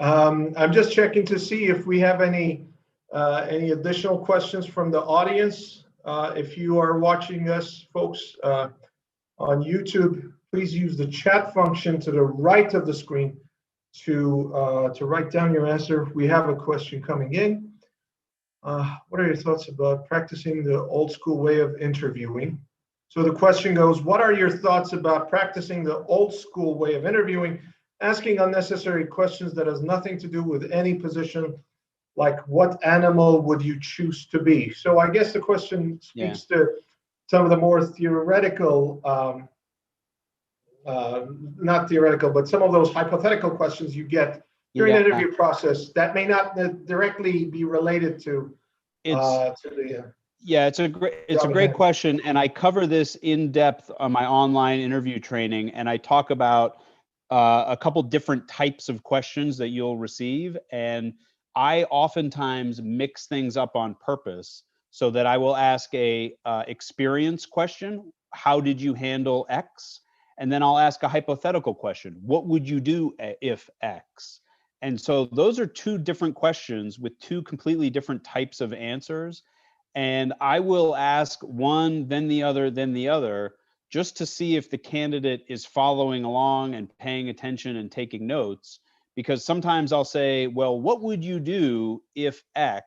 S1: I'm just checking to see if we have any additional questions from the audience. If you are watching us, folks, on YouTube, please use the chat function to the right of the screen to write down your answer. We have a question coming in. What are your thoughts about practicing the old school way of interviewing? So the question goes, what are your thoughts about practicing the old school way of interviewing, asking unnecessary questions that has nothing to do with any position, like what animal would you choose to be? So I guess the question speaks to some of the more theoretical, not theoretical, but some of those hypothetical questions you get during the interview process that may not directly be related to
S2: it's a great question, and I cover this in depth on my online interview training, and I talk about a couple different types of questions that you'll receive, and I oftentimes mix things up on purpose so that I will ask a experience question, how did you handle X? And then I'll ask a hypothetical question, what would you do if X? And so those are two different questions with two completely different types of answers. And I will ask one, then the other, just to see if the candidate is following along and paying attention and taking notes. Because sometimes I'll say, well, what would you do if X?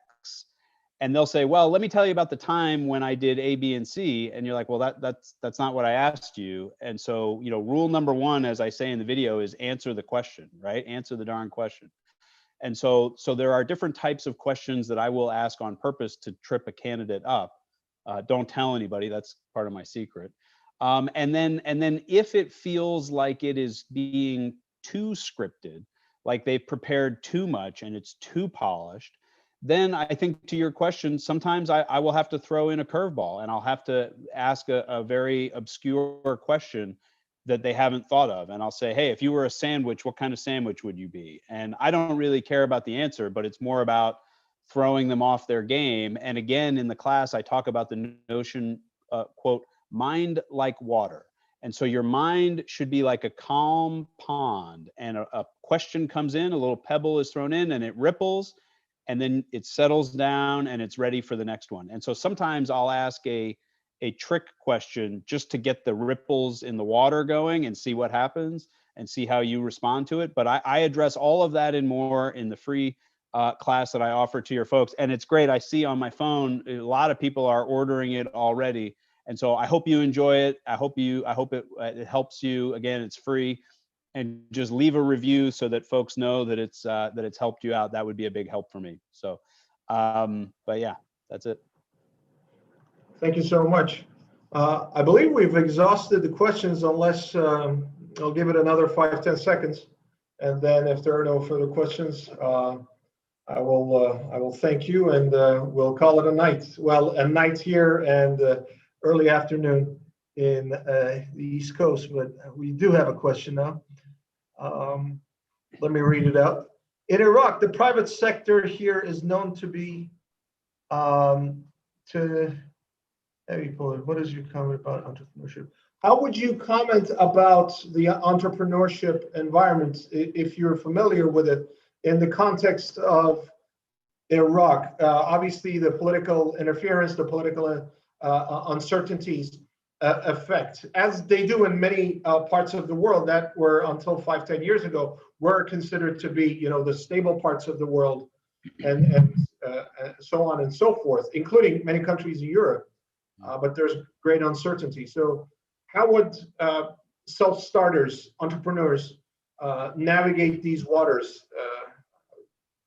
S2: And they'll say, well, let me tell you about the time when I did A, B, and C. And you're like, well, that's not what I asked you. And so, rule number one, as I say in the video, is answer the question, right? Answer the darn question. And so there are different types of questions that I will ask on purpose to trip a candidate up. Don't tell anybody, that's part of my secret. And then if it feels like it is being too scripted, like they've prepared too much and it's too polished, then I think to your question, sometimes I will have to throw in a curveball, and I'll have to ask a very obscure question that they haven't thought of. And I'll say, hey, if you were a sandwich, what kind of sandwich would you be? And I don't really care about the answer, but it's more about throwing them off their game. And again, in the class, I talk about the notion, quote, mind like water. And so your mind should be like a calm pond, and a question comes in, a little pebble is thrown in, and it ripples, and then it settles down and it's ready for the next one. And so sometimes I'll ask a trick question just to get the ripples in the water going and see what happens and see how you respond to it. But I address all of that and more in the free class that I offer to your folks. And it's great. I see on my phone, a lot of people are ordering it already. And so I hope you enjoy it. I hope it helps you. Again, it's free. And just leave a review so that folks know that it's helped you out. That would be a big help for me. So, but yeah, that's it.
S1: Thank you so much. I believe we've exhausted the questions, unless I'll give it another 5-10 seconds, and then if there are no further questions, I will thank you, and we'll call it a night. Well, a night here and early afternoon in the East Coast, but we do have a question now. Let me read it out. In Iraq, the private sector here is known to be what is your comment about entrepreneurship? How would you comment about the entrepreneurship environment, if you're familiar with it, in the context of Iraq. Obviously, the political interference, the political uncertainties affect, as they do in many parts of the world that were until 5-10 years ago were considered to be, the stable parts of the world, and so on and so forth, including many countries in Europe. But there's great uncertainty. So, how would self-starters, entrepreneurs, navigate these waters?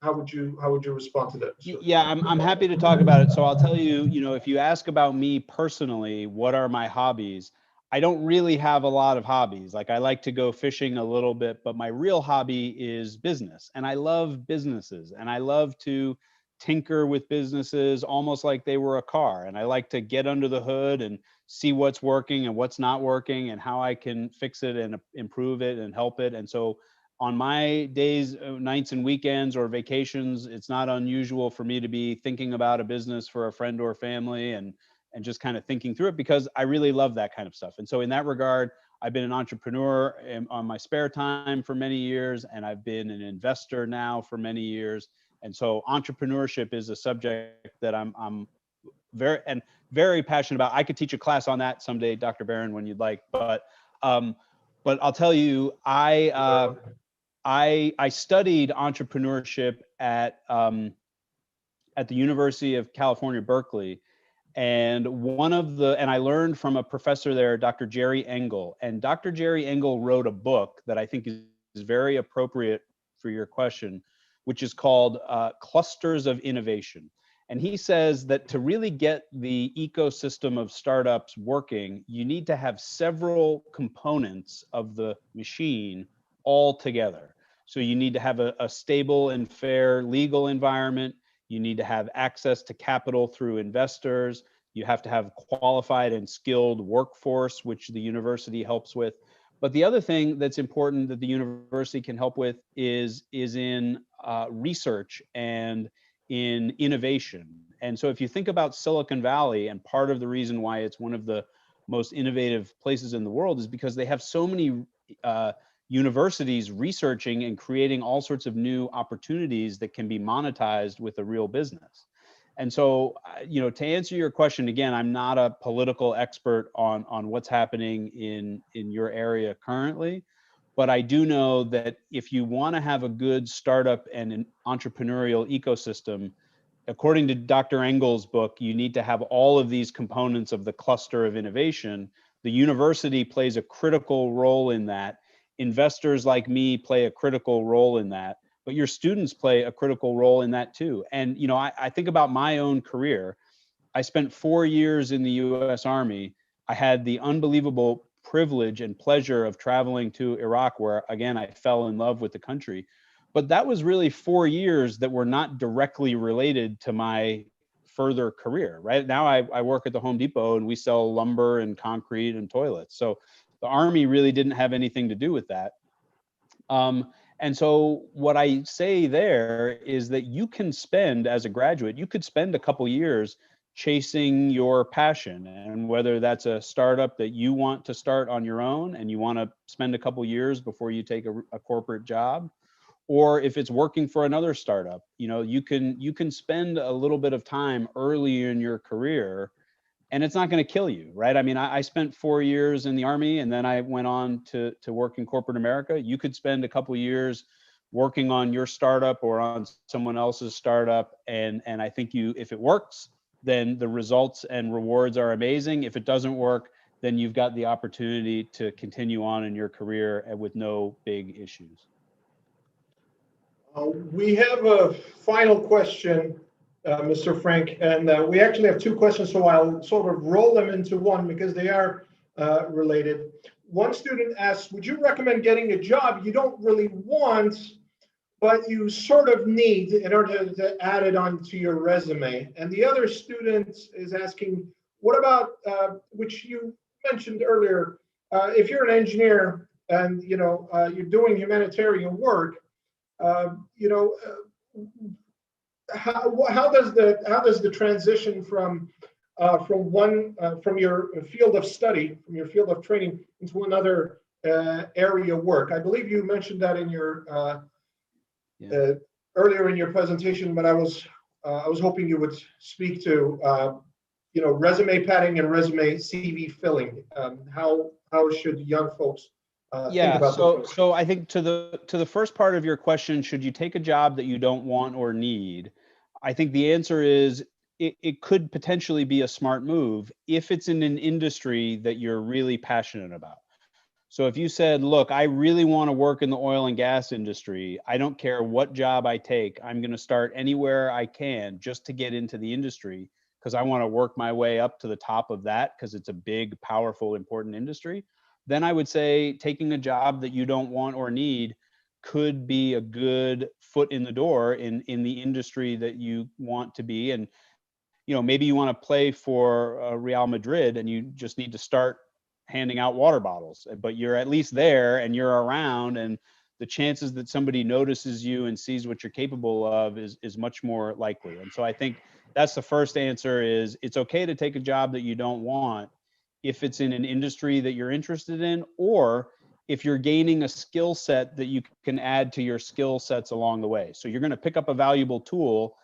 S1: How would you respond to that?
S2: Yeah, I'm happy to talk about it. So I'll tell you, if you ask about me personally, what are my hobbies? I don't really have a lot of hobbies. Like, I like to go fishing a little bit, but my real hobby is business. And I love businesses, and I love to tinker with businesses almost like they were a car. And I like to get under the hood and see what's working and what's not working and how I can fix it and improve it and help it. And so on my days, nights and weekends or vacations, it's not unusual for me to be thinking about a business for a friend or family, and just kind of thinking through it, because I really love that kind of stuff. And so in that regard, I've been an entrepreneur on my spare time for many years, and I've been an investor now for many years. And so entrepreneurship is a subject that I'm very passionate about. I could teach a class on that someday, Dr. Barron, when you'd like. But I'll tell you, I studied entrepreneurship at the University of California, Berkeley. And I learned from a professor there, Dr. Jerry Engel. And Dr. Jerry Engel wrote a book that I think is very appropriate for your question, which is called Clusters of Innovation. And he says that to really get the ecosystem of startups working, you need to have several components of the machine all together. So you need to have a stable and fair legal environment. You need to have access to capital through investors. You have to have qualified and skilled workforce, which the university helps with. But the other thing that's important that the university can help with is in research and in innovation. And so if you think about Silicon Valley, and part of the reason why it's one of the most innovative places in the world is because they have so many universities researching and creating all sorts of new opportunities that can be monetized with a real business. And so, to answer your question, again, I'm not a political expert on what's happening in your area currently, but I do know that if you want to have a good startup and an entrepreneurial ecosystem, according to Dr. Engel's book, you need to have all of these components of the cluster of innovation. The university plays a critical role in that. Investors like me play a critical role in that, but your students play a critical role in that too. And, I think about my own career. I spent 4 years in the US Army. I had the unbelievable privilege and pleasure of traveling to Iraq, where, again, I fell in love with the country. But that was really 4 years that were not directly related to my further career. Right now, I work at the Home Depot, and we sell lumber and concrete and toilets. So the Army really didn't have anything to do with that. And so what I say there is that you can spend, as a graduate, you could spend a couple years chasing your passion, and whether that's a startup that you want to start on your own and you want to spend a couple years before you take a corporate job, or if it's working for another startup, you can spend a little bit of time early in your career, and it's not going to kill you, right? I mean, I spent 4 years in the Army, and then I went on to work in corporate America. You could spend a couple years working on your startup or on someone else's startup, and I think if it works, then the results and rewards are amazing. If it doesn't work, then you've got the opportunity to continue on in your career with no big issues.
S1: We have a final question, Mr. Frank, and we actually have two questions, so I'll sort of roll them into one because they are related. One student asks, would you recommend getting a job you don't really want, but you sort of need in order to add it onto your resume? And the other student is asking, what about, which you mentioned earlier, if you're an engineer and you're doing humanitarian work, how does the transition from your field of study, from your field of training, into another area work? I believe you mentioned that in your earlier in your presentation, but I was I was hoping you would speak to, resume padding and resume CV filling. How should young folks think
S2: Yeah,
S1: about this?
S2: so I think to the first part of your question, should you take a job that you don't want or need? I think the answer is it could potentially be a smart move if it's in an industry that you're really passionate about. So if you said, look, I really want to work in the oil and gas industry, I don't care what job I take, I'm going to start anywhere I can just to get into the industry because I want to work my way up to the top of that because it's a big, powerful, important industry, then I would say taking a job that you don't want or need could be a good foot in the door in the industry that you want to be. And maybe you want to play for Real Madrid and you just need to start handing out water bottles, but you're at least there and you're around, and the chances that somebody notices you and sees what you're capable of is much more likely. And so I think that's the first answer is it's okay to take a job that you don't want if it's in an industry that you're interested in, or if you're gaining a skill set that you can add to your skill sets along the way. So you're going to pick up a valuable tool.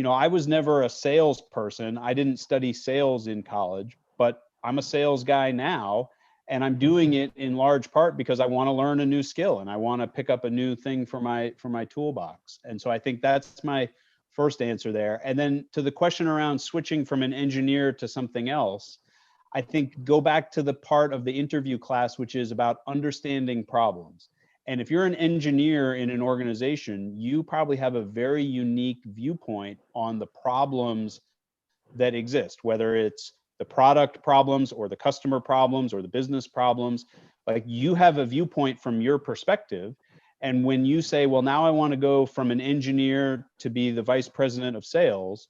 S2: I was never a salesperson. I didn't study sales in college, but I'm a sales guy now, and I'm doing it in large part because I want to learn a new skill and I want to pick up a new thing for my toolbox. And so I think that's my first answer there. And then to the question around switching from an engineer to something else, I think go back to the part of the interview class, which is about understanding problems. And if you're an engineer in an organization, you probably have a very unique viewpoint on the problems that exist, whether it's the product problems or the customer problems or the business problems. Like, you have a viewpoint from your perspective. And when you say, well, now I want to go from an engineer to be the vice president of sales,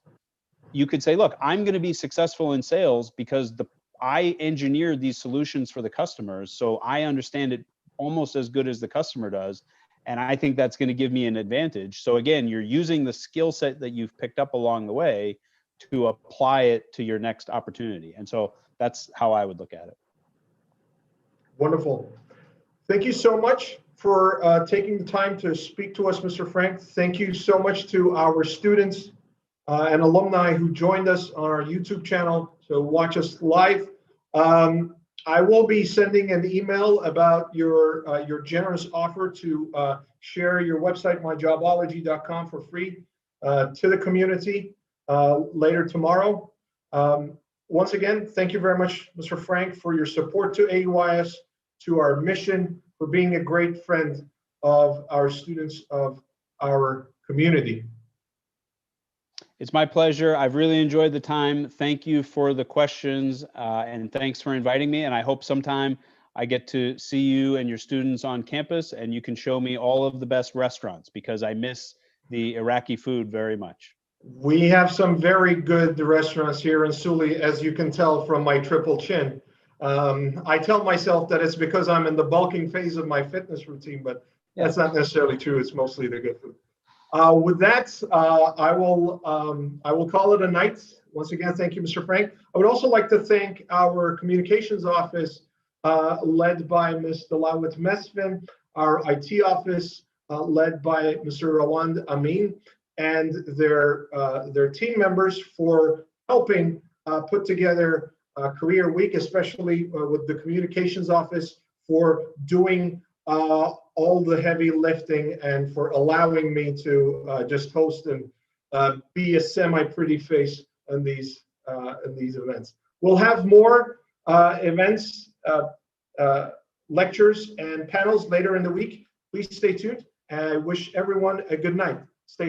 S2: you could say, look, I'm going to be successful in sales because I engineered these solutions for the customers, so I understand it almost as good as the customer does. And I think that's going to give me an advantage. So again, you're using the skill set that you've picked up along the way to apply it to your next opportunity. And so that's how I would look at it.
S1: Wonderful. Thank you so much for taking the time to speak to us, Mr. Frank. Thank you so much to our students and alumni who joined us on our YouTube channel to watch us live. I will be sending an email about your generous offer to share your website, myjobology.com, for free to the community later tomorrow. Once again, thank you very much, Mr. Frank, for your support to AUIS, to our mission, for being a great friend of our students, of our community.
S2: It's my pleasure. I've really enjoyed the time. Thank you for the questions, and thanks for inviting me. And I hope sometime I get to see you and your students on campus and you can show me all of the best restaurants, because I miss the Iraqi food very much.
S1: We have some very good restaurants here in Suli, as you can tell from my triple chin. I tell myself that it's because I'm in the bulking phase of my fitness routine, but that's not necessarily true. It's mostly the good food. With that, I will call it a night. Once again, thank you, Mr. Frank. I would also like to thank our communications office, led by Ms. Dalawat Mesfin, our IT office, led by Mr. Rawand Amin, and their team members for helping put together Career Week, especially with the communications office for doing all the heavy lifting and for allowing me to just host and be a semi-pretty face in these events. We'll have more events, lectures, and panels later in the week. Please stay tuned, and I wish everyone a good night. Stay safe.